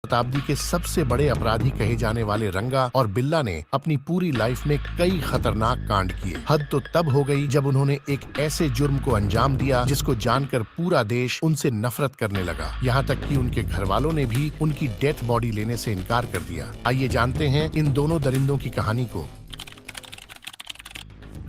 शताब्दी के सबसे बड़े अपराधी कहे जाने वाले रंगा और बिल्ला ने अपनी पूरी लाइफ में कई खतरनाक कांड किए। हद तो तब हो गई जब उन्होंने एक ऐसे जुर्म को अंजाम दिया जिसको जानकर पूरा देश उनसे नफरत करने लगा। यहाँ तक कि उनके घर वालों ने भी उनकी डेथ बॉडी लेने से इनकार कर दिया। आइए जानते हैं इन दोनों दरिंदों की कहानी को।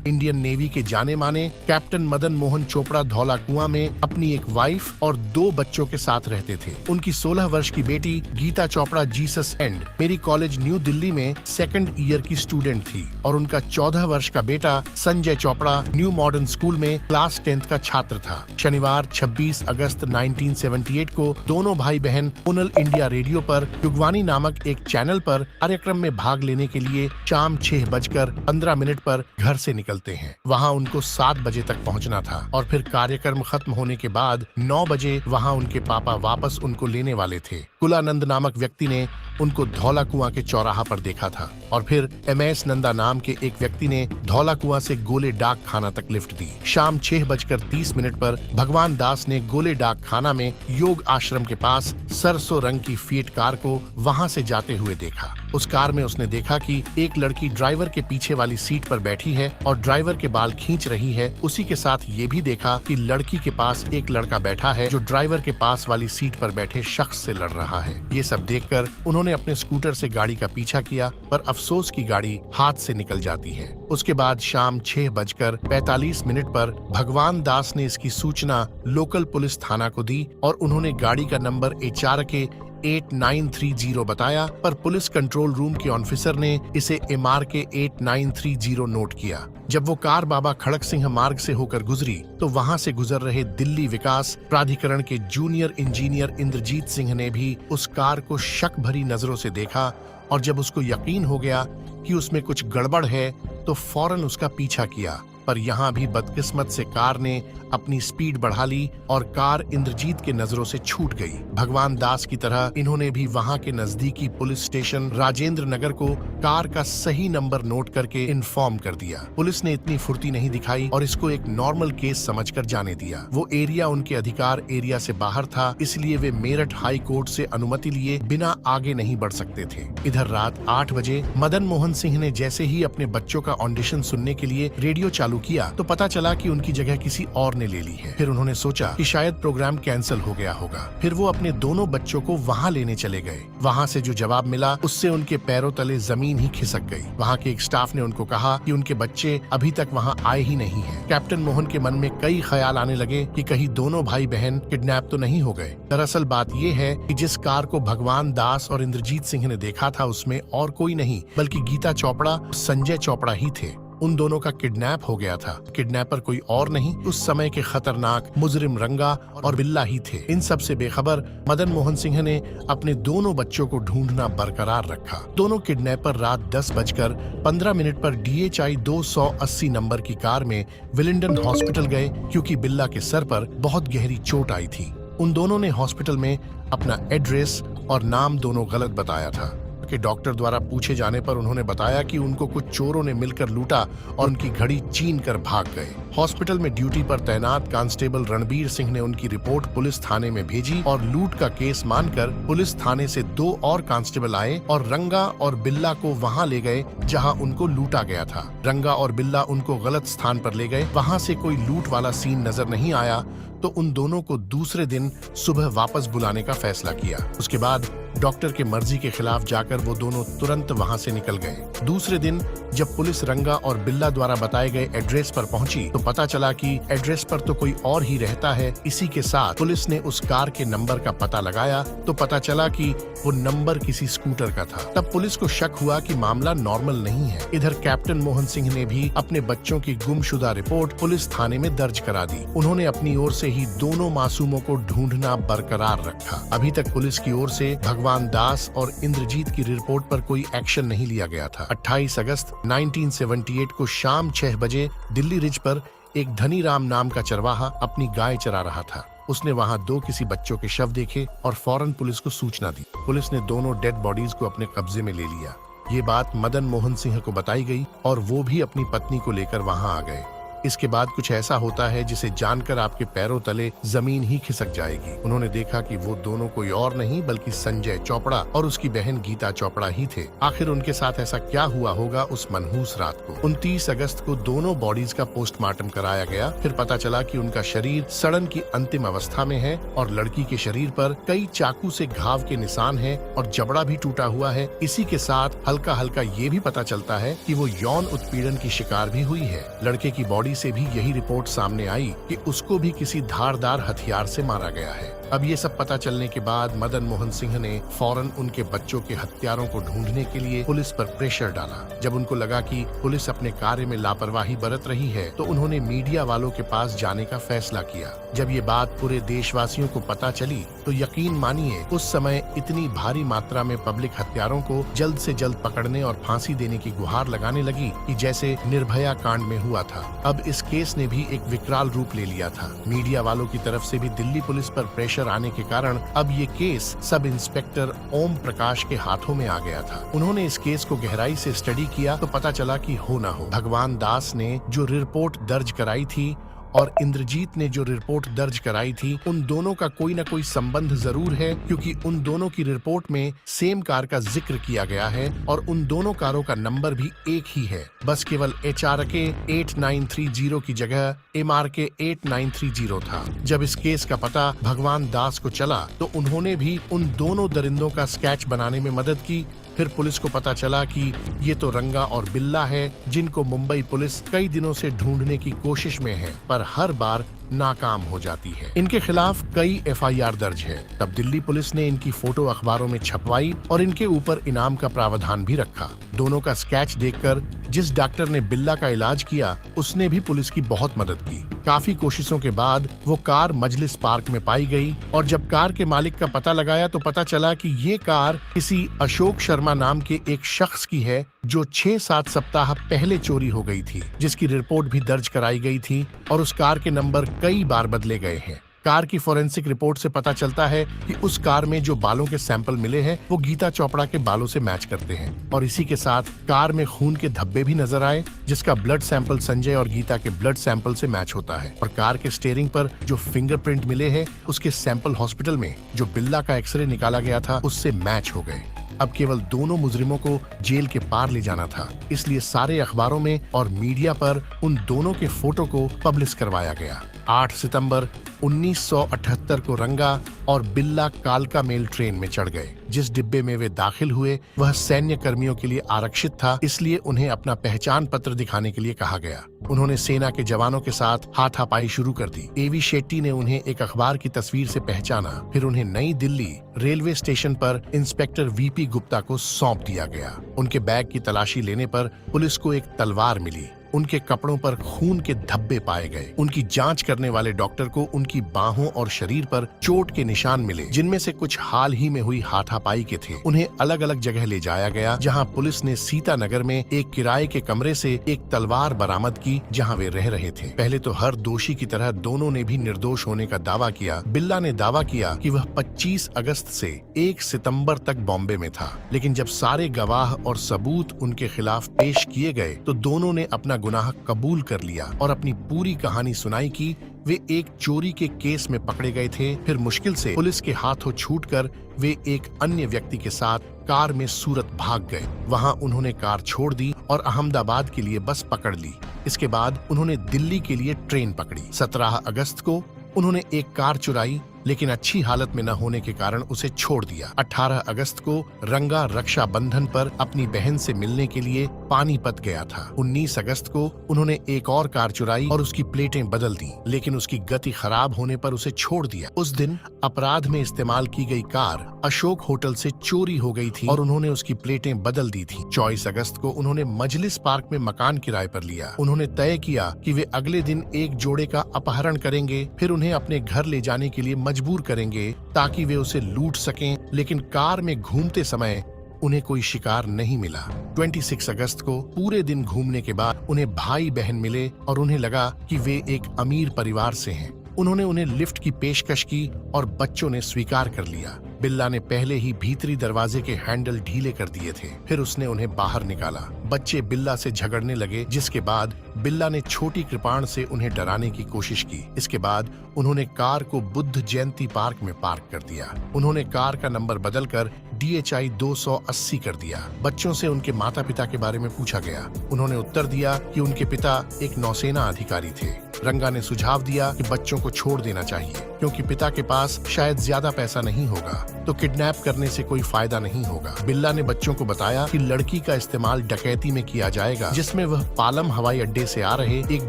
इंडियन नेवी के जाने माने कैप्टन मदन मोहन चोपड़ा धौला कुआं में अपनी एक वाइफ और 2 बच्चों के साथ रहते थे। उनकी 16 वर्ष की बेटी गीता चोपड़ा जीसस एंड मेरी कॉलेज न्यू दिल्ली में 2nd ईयर की स्टूडेंट थी और उनका 14 वर्ष का बेटा Sanjay Chopra new modern school में क्लास 10th का छात्र था। शनिवार 26 अगस्त 1978 को दोनों भाई बहन पुनल इंडिया रेडियो पर युगवानी नामक एक चैनल पर कार्यक्रम में भाग लेने के लिए शाम 6:15 पर घर से निकलते हैं। वहां उनको 7 बजे तक पहुंचना था और फिर कार्यक्रम खत्म होने के बाद 9 बजे वहां उनके पापा वापस उनको लेने वाले थे। कुलानंद नामक व्यक्ति ने उनको धौला कुआं के चौराहा पर देखा था और फिर MS नंदा नाम के एक व्यक्ति ने धौला कुआं से गोले डाक खाना तक लिफ्ट दी। शाम 6:30 पर भगवान दास ने गोले डाक खाना में योग आश्रम के पास सरसों रंग की फिएट कार को वहां से जाते हुए देखा। उस कार में उसने देखा कि एक लड़की ड्राइवर के पीछे वाली सीट पर बैठी है और ड्राइवर के बाल खींच रही है। उसी के साथ ये भी देखा कि लड़की के पास एक लड़का बैठा है जो ड्राइवर के पास वाली सीट पर बैठे शख्स से लड़ रहा है। ये सब देखकर उन्होंने अपने स्कूटर से गाड़ी का पीछा किया, पर अफसोस की गाड़ी हाथ से निकल जाती है। उसके बाद शाम 6:45 पर भगवान दास ने इसकी सूचना लोकल पुलिस थाना को दी और उन्होंने गाड़ी का नंबर HRK 8930 बताया, पर पुलिस कंट्रोल रूम के ऑफिसर ने इसे MRK 8930 नोट किया। जब वो कार बाबा खड़क सिंह मार्ग से होकर गुजरी तो वहां से गुजर रहे दिल्ली विकास प्राधिकरण के जूनियर इंजीनियर इंद्रजीत सिंह ने भी उस कार को शक भरी नजरों से देखा और जब उसको यकीन हो गया कि उसमें कुछ गड़बड़ है तो फौरन उसका पीछा किया। पर यहाँ भी बदकिस्मत से कार ने अपनी स्पीड बढ़ा ली और कार इंद्रजीत के नजरों से छूट गई। भगवान दास की तरह इन्होंने भी वहाँ के नजदीकी पुलिस स्टेशन राजेंद्र नगर को कार का सही नंबर नोट करके इन्फॉर्म कर दिया। पुलिस ने इतनी फुर्ती नहीं दिखाई और इसको एक नॉर्मल केस समझकर जाने दिया। वो एरिया उनके अधिकार एरिया से बाहर था, इसलिए वे मेरठ हाई कोर्ट से अनुमति लिए बिना आगे नहीं बढ़ सकते थे। इधर रात 8 बजे मदन मोहन सिंह ने जैसे ही अपने बच्चों का ऑडिशन सुनने के लिए रेडियो चालू किया तो पता चला कि उनकी जगह किसी और ने ले ली है। फिर उन्होंने सोचा कि शायद प्रोग्राम कैंसिल हो गया होगा। फिर वो अपने दोनों बच्चों को वहां लेने चले गए। वहां से जो जवाब मिला उससे उनके पैरों तले जमीन ही खिसक गई। वहां के एक स्टाफ ने उनको कहा कि उनके बच्चे अभी तक वहां आए ही नहीं हैं। कैप्टन मोहन के मन में कई ख्याल आने लगे कि कहीं दोनों भाई बहन किडनैप तो नहीं हो गए। दरअसल बात ये है कि जिस कार को भगवान दास और इंद्रजीत सिंह ने देखा था उसमें और कोई नहीं बल्कि गीता चोपड़ा और संजय चोपड़ा ही थे। उन दोनों का किडनैप हो गया था। किडनैपर कोई और नहीं, उस समय के खतरनाक मुजरिम रंगा और बिल्ला ही थे। इन सब से बेखबर मदन मोहन सिंह ने अपने दोनों बच्चों को ढूंढना बरकरार रखा। दोनों किडनैपर रात 10:15 पर DHI 280 नंबर की कार में विलिंडन हॉस्पिटल गए क्योंकि बिल्ला के सर पर बहुत गहरी चोट आई थी। उन दोनों ने हॉस्पिटल में अपना एड्रेस और नाम दोनों गलत बताया था। के डॉक्टर द्वारा पूछे जाने पर उन्होंने बताया कि उनको कुछ चोरों ने मिलकर लूटा और उनकी घड़ी छीन कर भाग गए। हॉस्पिटल में ड्यूटी पर तैनात कांस्टेबल रणबीर सिंह ने उनकी रिपोर्ट पुलिस थाने में भेजी और लूट का केस मानकर पुलिस थाने से 2 और कांस्टेबल आए और रंगा और बिल्ला को वहां ले गए जहां उनको लूटा गया था। रंगा और बिल्ला उनको गलत स्थान पर ले गए। वहां से कोई लूट वाला सीन नजर नहीं आया तो उन दोनों को दूसरे दिन सुबह वापस बुलाने का फैसला किया। उसके बाद डॉक्टर के मर्जी के खिलाफ जाकर वो दोनों तुरंत वहां से निकल गए। दूसरे दिन जब पुलिस रंगा और बिल्ला द्वारा बताए गए एड्रेस पर पहुंची तो पता चला कि एड्रेस पर तो कोई और ही रहता है। इसी के साथ पुलिस ने उस कार के नंबर का पता लगाया तो पता चला कि वो नंबर किसी स्कूटर का था। तब पुलिस को शक हुआ कि मामला नॉर्मल नहीं है। इधर कैप्टन मोहन सिंह ने भी अपने बच्चों की गुमशुदा रिपोर्ट पुलिस थाने में दर्ज करा दी। उन्होंने अपनी ओर से ही दोनों मासूमों को ढूंढना बरकरार रखा। अभी तक पुलिस की ओर से भगवान दास और इंद्रजीत की रिपोर्ट पर कोई एक्शन नहीं लिया गया था। 28 अगस्त 1978 को शाम 6 बजे दिल्ली रिज पर एक धनी राम नाम का चरवाहा अपनी गाय चरा रहा था। उसने वहां 2 किसी बच्चों के शव देखे और फौरन पुलिस को सूचना दी। पुलिस ने दोनों डेड बॉडीज को अपने कब्जे में ले लिया। ये बात मदन मोहन सिंह को बताई गई और वो भी अपनी पत्नी को लेकर वहां आ गए। इसके बाद कुछ ऐसा होता है जिसे जानकर आपके पैरों तले जमीन ही खिसक जाएगी। उन्होंने देखा कि वो दोनों कोई और नहीं बल्कि संजय चोपड़ा और उसकी बहन गीता चोपड़ा ही थे। आखिर उनके साथ ऐसा क्या हुआ होगा उस मनहूस रात को। 29 अगस्त को दोनों बॉडीज का पोस्टमार्टम कराया गया। फिर पता चला कि उनका शरीर सड़न की अंतिम अवस्था में है और लड़की के शरीर पर कई चाकू से घाव के निशान है और जबड़ा भी टूटा हुआ है। इसी के साथ हल्का हल्का ये भी पता चलता है कि वो यौन उत्पीड़न की शिकार भी हुई है। लड़के की बॉडी से भी यही रिपोर्ट सामने आई कि उसको भी किसी धारदार हथियार से मारा गया है। अब ये सब पता चलने के बाद मदन मोहन सिंह ने फौरन उनके बच्चों के हत्यारों को ढूंढने के लिए पुलिस पर प्रेशर डाला। जब उनको लगा कि पुलिस अपने कार्य में लापरवाही बरत रही है तो उन्होंने मीडिया वालों के पास जाने का फैसला किया। जब ये बात पूरे देशवासियों को पता चली तो यकीन मानिए उस समय इतनी भारी मात्रा में पब्लिक हत्यारों को जल्द से जल्द पकड़ने और फांसी देने की गुहार लगाने लगी कि जैसे निर्भया कांड में हुआ था। अब इस केस ने भी एक विकराल रूप ले लिया था। मीडिया वालों की तरफ से भी दिल्ली पुलिस पर प्रेशर आने के कारण अब ये case sub inspector Om Prakash के हाथों में आ गया था। उन्होंने इस केस को गहराई से स्टडी किया तो पता चला कि हो ना हो भगवान दास ने जो रिपोर्ट दर्ज कराई थी और इंद्रजीत ने जो रिपोर्ट दर्ज कराई थी उन दोनों का कोई ना कोई संबंध जरूर है, क्योंकि उन दोनों की रिपोर्ट में सेम कार का जिक्र किया गया है और उन दोनों कारों का नंबर भी एक ही है। बस केवल HRK 8930 की जगह MRK 8930 था। जब इस केस का पता भगवान दास को चला तो उन्होंने भी उन दोनों दरिंदों का स्केच बनाने में मदद की। फिर पुलिस को पता चला कि ये तो रंगा और बिल्ला है जिनको मुंबई पुलिस कई दिनों से ढूंढने की कोशिश में है, पर हर बार नाकाम हो जाती है। इनके खिलाफ कई FIR दर्ज है। तब दिल्ली पुलिस ने इनकी फोटो अखबारों में छपवाई और इनके ऊपर इनाम का प्रावधान भी रखा। दोनों का स्केच देखकर जिस डॉक्टर ने बिल्ला का इलाज किया उसने भी पुलिस की बहुत मदद की। काफी कोशिशों के बाद वो कार मजलिस पार्क में पाई गई और जब कार के मालिक का पता लगाया तो पता चला कि ये कार किसी अशोक शर्मा नाम के एक शख्स की है जो 6-7 सप्ताह पहले चोरी हो गई थी, जिसकी रिपोर्ट भी दर्ज कराई गई थी और उस कार के नंबर कई बार बदले गए हैं। कार की फोरेंसिक रिपोर्ट से पता चलता है कि उस कार में जो बालों के सैंपल मिले हैं वो गीता चोपड़ा के बालों से मैच करते हैं और इसी के साथ कार में खून के धब्बे भी नजर आए जिसका ब्लड सैंपल संजय और गीता के ब्लड सैंपल से मैच होता है और कार के स्टीयरिंग पर जो फिंगरप्रिंट मिले हैं उसके सैंपल हॉस्पिटल में जो बिल्ला का एक्सरे निकाला गया था उससे मैच हो गए। अब केवल दोनों मुजरिमों को जेल के पार ले जाना था, इसलिए सारे अखबारों में और मीडिया पर उन दोनों के फोटो को पब्लिश करवाया गया। 8 सितंबर 1978 को रंगा और बिल्ला कालका मेल ट्रेन में चढ़ गए। जिस डिब्बे में वे दाखिल हुए वह सैन्य कर्मियों के लिए आरक्षित था, इसलिए उन्हें अपना पहचान पत्र दिखाने के लिए कहा गया। उन्होंने सेना के जवानों के साथ हाथापाई शुरू कर दी। एवी शेट्टी ने उन्हें एक अखबार की तस्वीर से पहचाना। फिर उन्हें नई दिल्ली रेलवे स्टेशन पर इंस्पेक्टर VP गुप्ता को सौंप दिया गया। उनके बैग की तलाशी लेने पर पुलिस को एक तलवार मिली। उनके कपड़ों पर खून के धब्बे पाए गए। उनकी जांच करने वाले डॉक्टर को उनकी बाहों और शरीर पर चोट के निशान मिले, जिनमें से कुछ हाल ही में हुई हाथापाई के थे। उन्हें अलग अलग जगह ले जाया गया, जहां पुलिस ने सीतानगर में एक किराए के कमरे से एक तलवार बरामद की जहां वे रह रहे थे। पहले तो हर दोषी की तरह दोनों ने भी निर्दोष होने का दावा किया। बिल्ला ने दावा किया कि वह 25 अगस्त से 1 सितंबर तक बॉम्बे में था, लेकिन जब सारे गवाह और सबूत उनके खिलाफ पेश किए गए तो दोनों ने अपना गुनाह कबूल कर लिया और अपनी पूरी कहानी सुनाई कि वे एक चोरी के केस में पकड़े गए थे। फिर मुश्किल से पुलिस के हाथों छूटकर वे एक अन्य व्यक्ति के साथ कार में सूरत भाग गए। वहां उन्होंने कार छोड़ दी और अहमदाबाद के लिए बस पकड़ ली। इसके बाद उन्होंने दिल्ली के लिए ट्रेन पकड़ी। 17 अगस्त को उन्होंने एक कार चुराई, लेकिन अच्छी हालत में न होने के कारण उसे छोड़ दिया। 18 अगस्त को रंगा रक्षाबंधन पर अपनी बहन से मिलने के लिए पानीपत गया था। 19 अगस्त को उन्होंने एक और कार चुराई और उसकी प्लेटें बदल दी, लेकिन उसकी गति खराब होने पर उसे छोड़ दिया। उस दिन अपराध में इस्तेमाल की गई कार अशोक होटल से चोरी हो गई थी और उन्होंने उसकी प्लेटें बदल दी थी। 24 अगस्त को उन्होंने मजलिस पार्क में मकान किराए पर लिया। उन्होंने तय किया कि वे अगले दिन एक जोड़े का अपहरण करेंगे, फिर उन्हें अपने घर ले जाने के लिए मजबूर करेंगे ताकि वे उसे लूट सकें, लेकिन कार में घूमते समय उन्हें कोई शिकार नहीं मिला। 26 अगस्त को पूरे दिन घूमने के बाद उन्हें भाई बहन मिले और उन्हें लगा कि वे एक अमीर परिवार से हैं। उन्होंने उन्हें लिफ्ट की पेशकश की और बच्चों ने स्वीकार कर लिया। बिल्ला ने पहले ही भीतरी दरवाजे के हैंडल ढीले कर दिए थे। फिर उसने उन्हें बाहर निकाला। बच्चे बिल्ला से झगड़ने लगे, जिसके बाद बिल्ला ने छोटी कृपाण से उन्हें डराने की कोशिश की। इसके बाद उन्होंने कार को बुद्ध जयंती पार्क में पार्क कर दिया। उन्होंने कार का नंबर बदलकर DHI 280 कर दिया। बच्चों से उनके माता पिता के बारे में पूछा गया। उन्होंने उत्तर दिया कि उनके पिता एक नौसेना अधिकारी थे। रंगा ने सुझाव दिया कि बच्चों को छोड़ देना चाहिए, क्योंकि पिता के पास शायद ज्यादा पैसा नहीं होगा, तो किडनैप करने से कोई फायदा नहीं होगा। बिल्ला ने बच्चों को बताया कि लड़की का इस्तेमाल डकैती में किया जाएगा, जिसमें वह पालम हवाई अड्डे से आ रहे एक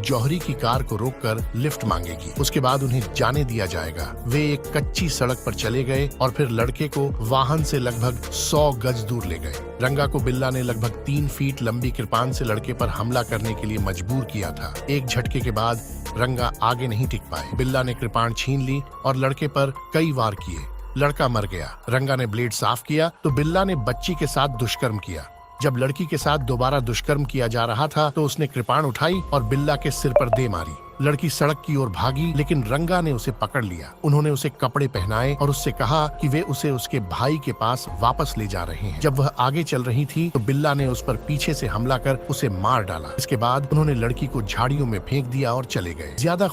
जौहरी की कार को रोककर लिफ्ट मांगेगी। उसके बाद उन्हें जाने दिया जाएगा। वे एक कच्ची सड़क पर चले गए और फिर लड़के को वाहन से लगभग 100 गज दूर ले गए। रंगा को बिल्ला ने लगभग 3 फीट लंबी कृपाण से लड़के पर हमला करने के लिए मजबूर किया था। एक झटके के बाद रंगा आगे नहीं टिक पाए। बिल्ला ने कृपाण छीन ली और लड़के पर कई वार किए। लड़का मर गया। रंगा ने ब्लेड साफ किया तो बिल्ला ने बच्ची के साथ दुष्कर्म किया। जब लड़की के साथ दोबारा दुष्कर्म किया जा रहा था तो उसने कृपाण उठाई और बिल्ला के सिर पर दे मारी। लड़की सड़क की ओर भागी, लेकिन रंगा ने उसे पकड़ लिया। उन्होंने उसे कपड़े पहनाए और उससे कहा कि वे उसे उसके भाई के पास वापस ले जा रहे हैं। जब वह आगे चल रही थी तो बिल्ला ने उस पर पीछे से हमला कर उसे मार डाला। इसके बाद उन्होंने लड़की को झाड़ियों में फेंक दिया और चले गए। ज्यादा